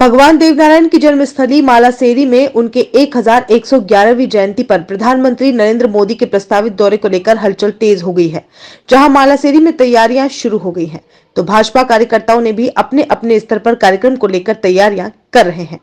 भगवान देवनारायण की जन्मस्थली मालासेरी में उनके 1111वीं जयंती पर प्रधानमंत्री नरेंद्र मोदी के प्रस्तावित दौरे को लेकर हलचल तेज हो गई है। जहां मालासेरी में तैयारियां शुरू हो गई हैं, तो भाजपा कार्यकर्ताओं ने भी अपने अपने स्तर पर कार्यक्रम को लेकर तैयारियां कर रहे हैं।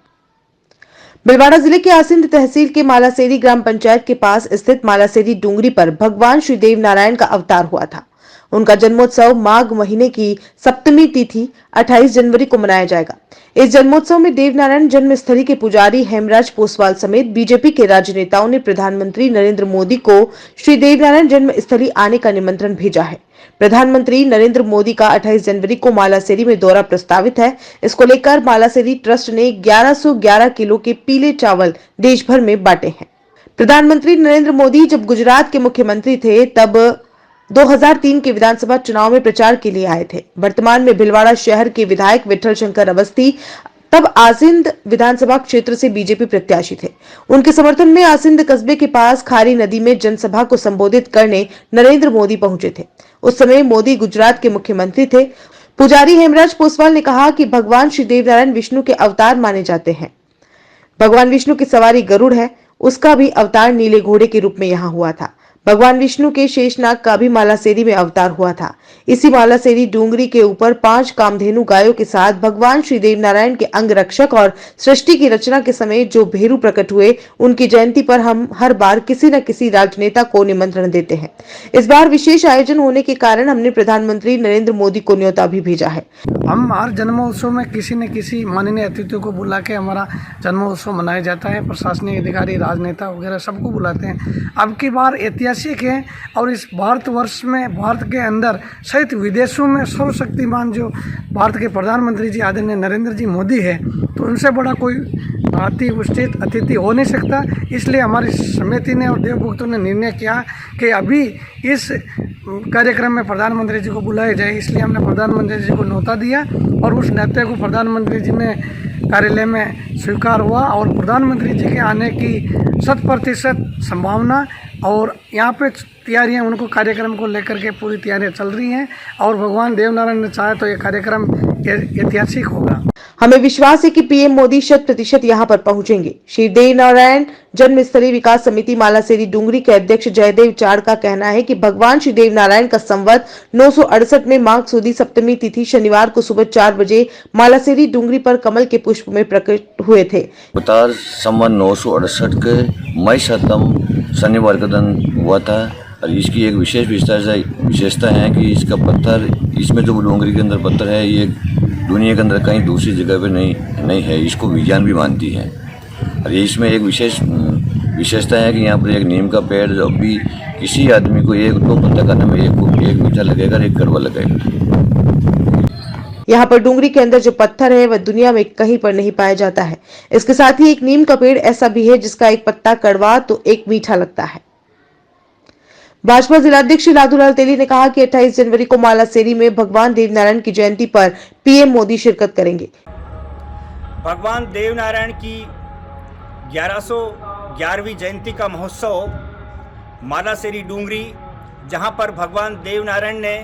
भीलवाड़ा जिले के आसिंद तहसील के मालासेरी ग्राम पंचायत के पास स्थित मालासेरी डूंगरी पर भगवान श्री देव नारायण का अवतार हुआ था। उनका जन्मोत्सव माघ महीने की सप्तमी तिथि 28 जनवरी को मनाया जाएगा। इस जन्मोत्सव में देवनारायण जन्मस्थली के पुजारी हेमराज पोसवाल समेत बीजेपी के राजनेताओं ने प्रधानमंत्री नरेंद्र मोदी को श्री देवनारायण जन्मस्थली आने का निमंत्रण भेजा है। प्रधानमंत्री नरेंद्र मोदी का 28 जनवरी को मालासेरी में दौरा प्रस्तावित है। इसको लेकर मालासेरी ट्रस्ट ने 1111 किलो के पीले चावल देश भर में बांटे हैं। प्रधानमंत्री नरेंद्र मोदी जब गुजरात के मुख्यमंत्री थे तब 2003 के विधानसभा चुनाव में प्रचार के लिए आए थे। वर्तमान में भीलवाड़ा शहर के विधायक विठल शंकर अवस्थी तब आसिंद विधानसभा क्षेत्र से बीजेपी प्रत्याशी थे। उनके समर्थन में आसिंद कस्बे के पास खारी नदी में जनसभा को संबोधित करने नरेंद्र मोदी पहुंचे थे। उस समय मोदी गुजरात के मुख्यमंत्री थे। पुजारी हेमराज पोसवाल ने कहा कि भगवान श्री देवनारायण विष्णु के अवतार माने जाते हैं। भगवान विष्णु की सवारी गरुड़ है, उसका भी अवतार नीले घोड़े के रूप में यहाँ हुआ था। भगवान विष्णु के शेषनाग का भी मालासेरी में अवतार हुआ था। इसी मालासेरी डूंगरी के ऊपर 5 कामधेनु गायों के साथ भगवान श्री देवनारायण के अंग रक्षक और सृष्टि की रचना के समय जो भेरू प्रकट हुए, उनकी जयंती पर हम हर बार किसी न किसी राजनेता को निमंत्रण देते हैं। इस बार विशेष आयोजन होने के कारण हमने प्रधानमंत्री नरेंद्र मोदी को न्योता भी भेजा है। हम हर जन्मोत्सव में किसी न किसी माननीय अतिथियों को बुला के हमारा जन्मोत्सव मनाया जाता है। प्रशासनिक अधिकारी, राजनेता वगैरह सबको बुलाते हैं। अब की बार ऐतिहासिक है और इस भारतवर्ष में, भारत के अंदर सहित विदेशों में सर्वशक्तिमान जो भारत के प्रधानमंत्री जी आदरणीय नरेंद्र जी मोदी है, तो उनसे बड़ा कोई उचित अतिथि हो नहीं सकता। इसलिए हमारी समिति ने और देवभक्तों ने निर्णय किया कि अभी इस कार्यक्रम में प्रधानमंत्री जी को बुलाया जाए। इसलिए हमने प्रधानमंत्री जी को न्योता दिया और उस न्योते को प्रधानमंत्री जी ने कार्यालय में स्वीकार हुआ और प्रधानमंत्री जी के आने की 100% संभावना और यहाँ पे तैयारियाँ, उनको कार्यक्रम को लेकर के पूरी तैयारियाँ चल रही हैं और भगवान देवनारायण ने चाहे तो ये कार्यक्रम ऐतिहासिक होगा। हमें विश्वास है कि पीएम मोदी 100% यहाँ पर पहुंचेंगे। श्री देवनारायण जन्मस्थली विकास समिति मालासेरी डूंगरी के अध्यक्ष जयदेव चाड़ का कहना है कि भगवान श्री देवनारायण का संवत 968 में माघ सुदी सप्तमी तिथि शनिवार को सुबह 4 बजे मालासेरी डूंगरी पर कमल के पुष्प में प्रकट हुए थे। अवतार संवत 968 के मई सप्तम शनिवार का दिन हुआ था और इसकी एक विशेष विशेषता है कि इसका पत्थर, इसमें जो डूंगरी के अंदर पत्थर है, ये दुनिया के अंदर कहीं दूसरी जगह पे नहीं है। इसको विज्ञान भी मानती है और इसमें एक विशेषता है कि यहाँ पर एक नीम का पेड़, जो भी किसी आदमी को 1-2 पत्ता करने में एक मीठा लगेगा, एक कड़वा लगेगा। यहाँ पर डूंगरी के अंदर जो पत्थर है वह दुनिया में कहीं पर नहीं पाया जाता है। इसके साथ ही एक नीम का पेड़ ऐसा भी है जिसका एक पत्ता कड़वा तो एक मीठा लगता है। भाजपा जिलाध्यक्ष लादूलाल तेली ने कहा कि 28 जनवरी को मालासेरी में भगवान देवनारायण की जयंती पर पीएम मोदी शिरकत करेंगे। भगवान देवनारायण की 1111वीं जयंती का महोत्सव मालासेरी डूंगरी, जहां पर भगवान देवनारायण ने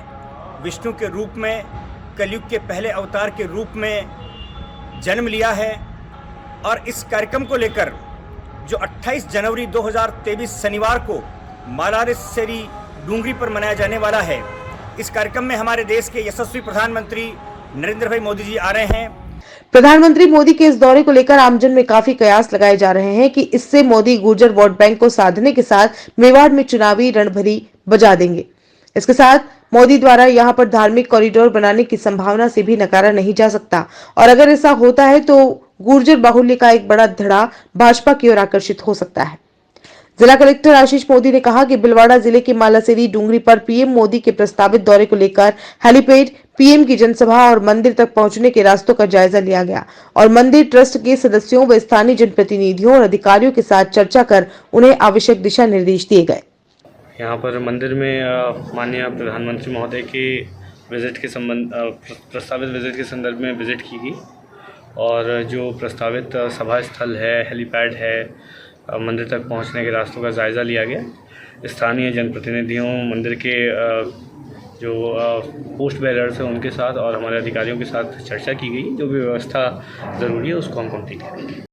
विष्णु के रूप में, कलयुग के पहले अवतार के रूप में जन्म लिया है और इस कार्यक्रम को लेकर जो 28 जनवरी 2023 शनिवार को मालासेरी डूंगरी पर मनाया जाने वाला है, इस कार्यक्रम में हमारे देश के यशस्वी प्रधानमंत्री नरेंद्र भाई मोदी जी आ रहे हैं। प्रधानमंत्री मोदी के इस दौरे को लेकर आमजन में काफी कयास लगाए जा रहे हैं कि इससे मोदी गुर्जर वोट बैंक को साधने के साथ मेवाड़ में चुनावी रणभरी बजा देंगे। इसके साथ मोदी द्वारा यहां पर धार्मिक कॉरिडोर बनाने की संभावना से भी नकारा नहीं जा सकता और अगर ऐसा होता है तो गुर्जर बाहुल्य का एक बड़ा धड़ा भाजपा की ओर आकर्षित हो सकता है। जिला कलेक्टर आशीष मोदी ने कहा कि भीलवाड़ा जिले के मालासेरी डूंगरी पर पीएम मोदी के प्रस्तावित दौरे को लेकर हेलीपैड, पीएम की जनसभा और मंदिर तक पहुंचने के रास्तों का जायजा लिया गया और मंदिर ट्रस्ट के सदस्यों व स्थानीय जनप्रतिनिधियों और अधिकारियों के साथ चर्चा कर उन्हें आवश्यक दिशा निर्देश दिए गए। यहाँ पर मंदिर में माननीय प्रधानमंत्री महोदय के विजिट के संबंध प्रस्तावित विजिट के संदर्भ में विजिट की गई और जो प्रस्तावित सभा स्थल है, हेलीपैड है, मंदिर तक पहुंचने के रास्तों का जायज़ा लिया गया। स्थानीय जनप्रतिनिधियों, मंदिर के जो पोस्ट बेरर्स हैं उनके साथ और हमारे अधिकारियों के साथ चर्चा की गई। जो भी व्यवस्था ज़रूरी है उसको हम कंप्लीट करेंगे।